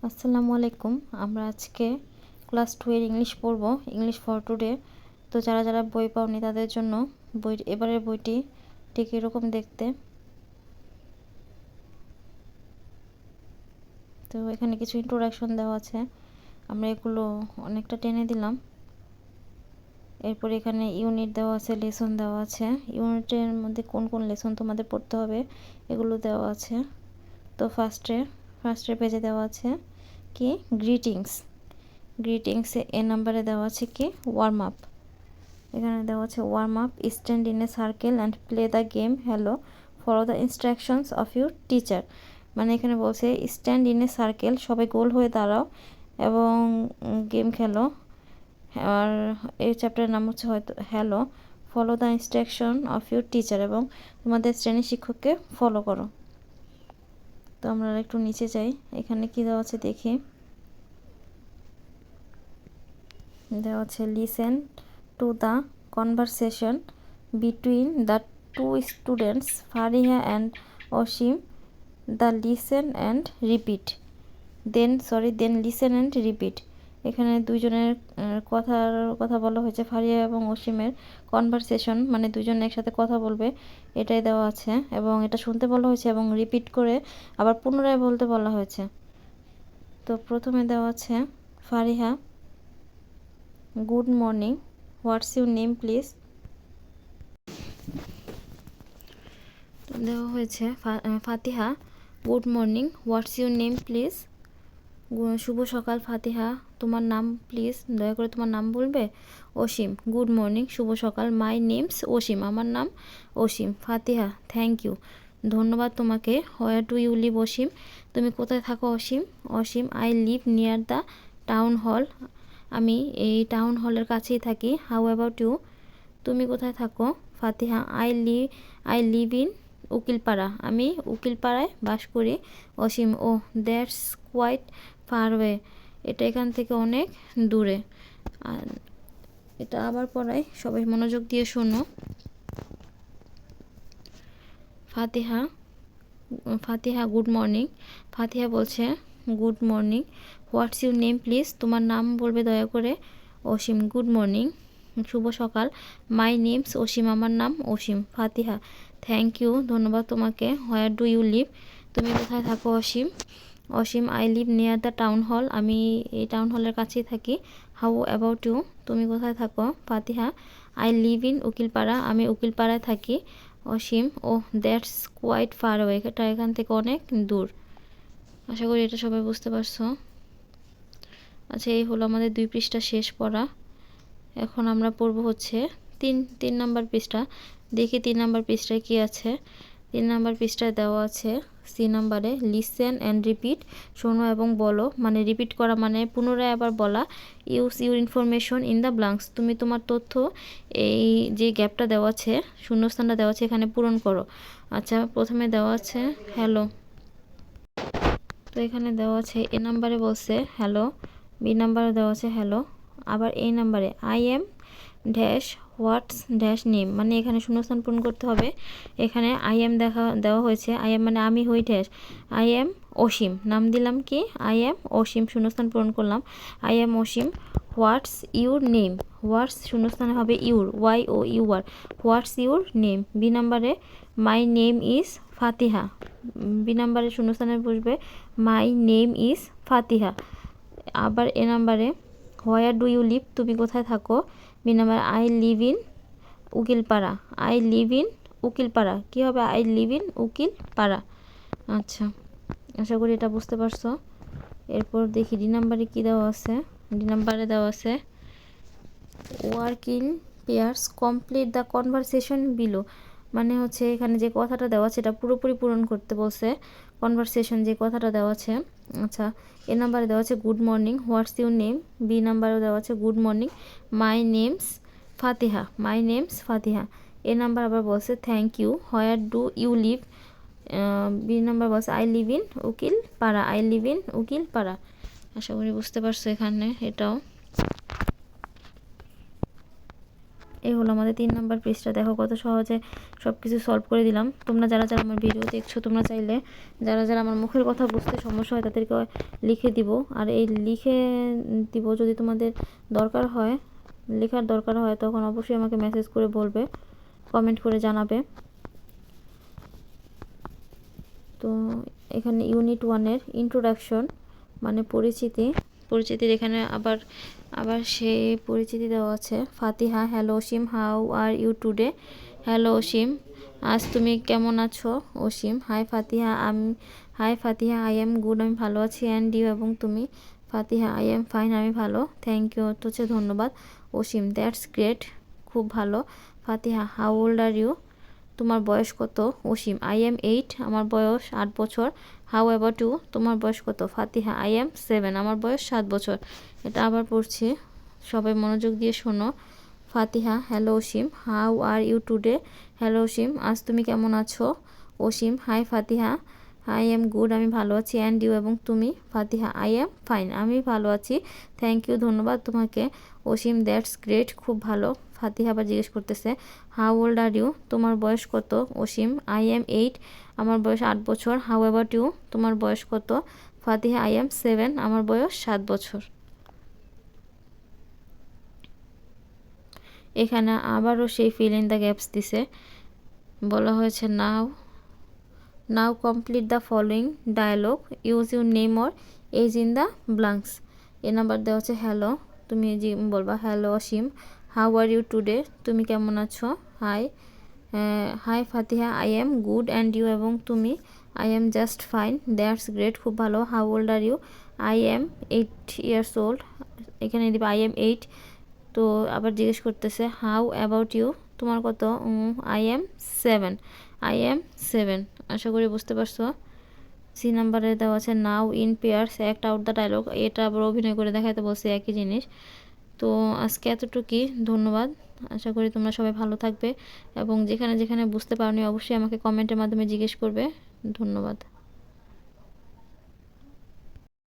আসসালামু আলাইকুম। আমরা আজকে ক্লাস 2 এর ইংলিশ পড়ব, ইংলিশ ফর টুডে। তো যারা যারা বই পাওনি তাদের জন্য এবারের বইটি ঠিক এরকম দেখতে। তো এখানে কিছু ইন্ট্রোডাকশন দেওয়া আছে, আমরা এগুলো অনেকটা টেনে দিলাম। এরপর এখানে ইউনিট দেওয়া আছে, লেসন দেওয়া আছে। ইউনিটের মধ্যে কোন কোন লেসন তোমাদের পড়তে হবে এগুলো দেওয়া আছে। তো ফার্স্টের পেজে দেওয়া আছে কি গ্রিটিংসে এ নাম্বারে দেওয়া আছে কি ওয়ার্ম আপ। এখানে দেওয়া আছে warm up, stand in a circle and play the game hello, follow the instructions of your teacher. মানে এখানে বলছে স্ট্যান্ড ইন এ সার্কেল, সবাই গোল হয়ে দাঁড়াও এবং গেম খেলো। আর এই চ্যাপ্টারের নাম হচ্ছে হয়তো hello, follow the instruction of your teacher, এবং তোমাদের শ্রেণী শিক্ষককে ফলো করো। তো আমরা একটু নিচে যাই, এখানে কি দেওয়া আছে দেখি। দেওয়া আছে listen to the conversation between the two students Fariha and Asim, the listen and repeat then listen and repeat. এখানে দুইজনের কথা বলা হয়েছে, ফারিহা এবং অসীমের কনভারসেশন মানে দুজন একসাথে কথা বলবে, এটাই দেওয়া আছে এবং এটা শুনতে বলা হয়েছে এবং রিপিট করে আবার পুনরায় বলতে বলা হয়েছে। তো প্রথমে দেওয়া আছে Fariha, good morning, what's your name please. দেওয়া হয়েছে Fatiha, good morning, what's your name please. শুভ সকাল ফাতিহা, তোমার নাম প্লিজ, দয়া করে তোমার নাম বলবে। অসীম, গুড মর্নিং, শুভ সকাল, মাই নেমস অসীম, আমার নাম অসীম। ফাতিহা, থ্যাংক ইউ, ধন্যবাদ তোমাকে। Where do you live Asim, তুমি কোথায় থাকো Asim. Asim, I live near the town hall, আমি এই টাউন হলের কাছেই থাকি। হাউ অ্যাবাউট ইউ, তুমি কোথায় থাকো। ফাতিহা, আই লিভ ইন উকিলপাড়া, আমি উকিলপাড়ায় বাস করি। অসীম, ও দ্যাটস কোয়াইট ফার ওয়ে, এটা এখান থেকে অনেক দূরে। আর এটা আবার পড়াই, সবাই মনোযোগ দিয়ে শোনো। ফাতিহা, গুড মর্নিং। ফাতিহা বলছে good morning. What's your name please, তোমার নাম বলবে দয়া করে। অসীম, গুড মর্নিং, শুভ সকাল, মাই নেমস অসীম, আমার নাম অসীম। ফাতিহা, থ্যাংক ইউ, ধন্যবাদ তোমাকে। হোয়ার ডু ইউ লিভ, তুমি কোথায় থাকো Asim. Asim, I live near the town hall, আমি এই টাউন হলের কাছেই থাকি। হাউ অ্যাবাউট ইউ, তুমি কোথায় থাকো। ফাতিহা, আই লিভ ইন উকিলপাড়া, আমি উকিলপাড়ায় থাকি। অসীম, ও দ্যাটস কোয়াইট ফার ওয়ে, এটা এখান থেকে অনেক দূর। আশা করি এটা সবাই বুঝতে পারছো। আচ্ছা, এই হলো আমাদের 2 পৃষ্ঠা শেষ পড়া। এখন আমরা পড়ব হচ্ছে তিন নাম্বার পৃষ্ঠা। দেখি 3 নাম্বার পৃষ্ঠায় কি আছে। 3 নাম্বার পৃষ্ঠায় দেওয়া আছে সি নাম্বারে, লিসেন অ্যান্ড রিপিট, শোনো এবং বলো। মানে রিপিট করা মানে পুনরায় আবার বলা। Use your information in the blanks, তুমি তোমার তথ্য এই যে গ্যাপটা দেওয়া আছে, শূন্যস্থানটা দেওয়া আছে, এখানে পূরণ করো। আচ্ছা, প্রথমে দেওয়া আছে হ্যালো। তো এখানে দেওয়া আছে এ নাম্বারে বলছে হ্যালো, বি নাম্বারে দেওয়া আছে হ্যালো, আবার এই নাম্বারে I am dash what's dash name, মানে এখানে শূন্যস্থান পূরণ করতে হবে। এখানে আই এম দেওয়া হয়েছে, আই এম মানে আমি হই ড্যাশ, আই এম অসীম, নাম দিলাম কি আই এম অসীম, শূন্যস্থান পূরণ করলাম। I am Asim, what's your name, what's শূন্যস্থানে হবে your, Y O U R, what's your name. B নাম্বারে my name is Fatiha, B নাম্বারে শূন্যস্থানে বসবে মাই নেম ইজ ফাতিহা। আবার এ নাম্বারে হোয়ার ডু ইউ লিভ, তুমি কোথায় থাকো। B number I live in Ukilpara, I live in Ukilpara, কী হবে আই লিভ ইন উকিলপাড়া। আচ্ছা, আশা করি এটা বুঝতে পারছো। এরপর দেখি ডি নাম্বারে কী দেওয়া আছে। ডি নাম্বারে দেওয়া আছে work in pairs, complete the conversation below, মানে হচ্ছে এখানে যে কথাটা দেওয়া আছে এটা পুরোপুরি পূরণ করতে বলছে, কনভারসেশন যে কথাটা দেওয়া আছে। আচ্ছা, এ নাম্বারে দেওয়া আছে good morning, what's your name. B নাম্বারেও দেওয়া আছে good morning, my name's Fatiha, my name's Fatiha. A number আবার বলছে thank you, where do you live. B number বলছে I live in Ukilpara, I live in Ukilpara. আশা করি বুঝতে পারছো এখানে এটাও। এই হলো আমাদের 3 নাম্বার পৃষ্ঠা। দেখো কত সহজে সব কিছু সলভ করে দিলাম। তোমরা যারা যারা আমার ভিডিও দেখছো, তোমরা চাইলে যারা যারা আমার মুখের কথা বুঝতে সমস্যা হয় তাদেরকে লিখে দিব, আর এই লিখে দিব যদি তোমাদের দরকার হয়, লেখার দরকার হয়, তখন অবশ্যই আমাকে মেসেজ করে বলবে, কমেন্ট করে জানাবে। তো এখানে ইউনিট 1-এর ইন্ট্রোডাকশন মানে পরিচিতির এখানে আবার সেই পরিচিতি দেওয়া আছে। Fatiha, hello Asim, how are you today? Hello Asim, আজ তুমি কেমন আছো? Asim, hi Fatiha, I am good, আমি ভালো আছি। অ্যান্ড ইউ, এবং তুমি? ফাতিহা, আই এম ফাইন, আমি ভালো। থ্যাংক ইউ, তো হচ্ছে ধন্যবাদ। অসীম, দ্যাটস গ্রেট, খুব ভালো। ফাতিহা, হাউ ওল্ড আর ইউ? তোমার বয়স কত? অসীম, আই এম 8, আমার বয়স 8 বছর। How about you? তোমার বয়স কত? ফাতিহা, আই এম 7, আমার বয়স 7 বছর। এটা আবার পড়ছি, সবাই মনোযোগ দিয়ে শোনো। Fatiha, hello Asim, how are you today? Hello Asim, আজ তুমি কেমন আছো? Asim, hi Fatiha, I am good, আমি ভালো আছি। অ্যান্ড ইউ, এবং তুমি? ফাতিহা, আই এম ফাইন, আমি ভালো আছি। থ্যাংক ইউ, ধন্যবাদ তোমাকে। অসীম, দ্যাটস গ্রেট, খুব ভালো। ফাতিহা আবার জিজ্ঞেস করতেছে, হাউ ওল্ড আর ইউ? তোমার বয়স কত? অসীম, আই এম 8, আমার বয়স 8 বছর। How about you? তোমার বয়স কত? ফাতিহা, আই এম 7, আমার বয়স 7 বছর। এখানে আবারও সেই ফিল ইন দ্য গ্যাপস দিছে, বলা হয়েছে now complete the following dialogue, use your name or age in the blanks. A number দেওয়া হচ্ছে হ্যালো, তুমি বলবা hello Asim, how are you today? তুমি কেমন আছো? Hi Fatiha, I am good. And you, এবং তুমি? I am just fine. That's great, খুব ভালো। How old are you? I am 8 years old. এখানে দিবে আই এম 8। তো আবার জিজ্ঞেস করতেছে, হাউ অ্যাবাউট ইউ? তোমার কত? I am 7, I am 7। আশা করি বুঝতে পারছো। সি নাম্বারে দেওয়া আছে now in pairs act out the dialogue, এটা আবার অভিনয় করে দেখাতে বলছে, একই জিনিস। তো আজকে এতটুকুই, ধন্যবাদ। আশা করি তোমরা সবাই ভালো থাকবে, এবং যেখানে যেখানে বুঝতে পারোনি অবশ্যই আমাকে কমেন্টের মাধ্যমে জিজ্ঞেস করবে। ধন্যবাদ।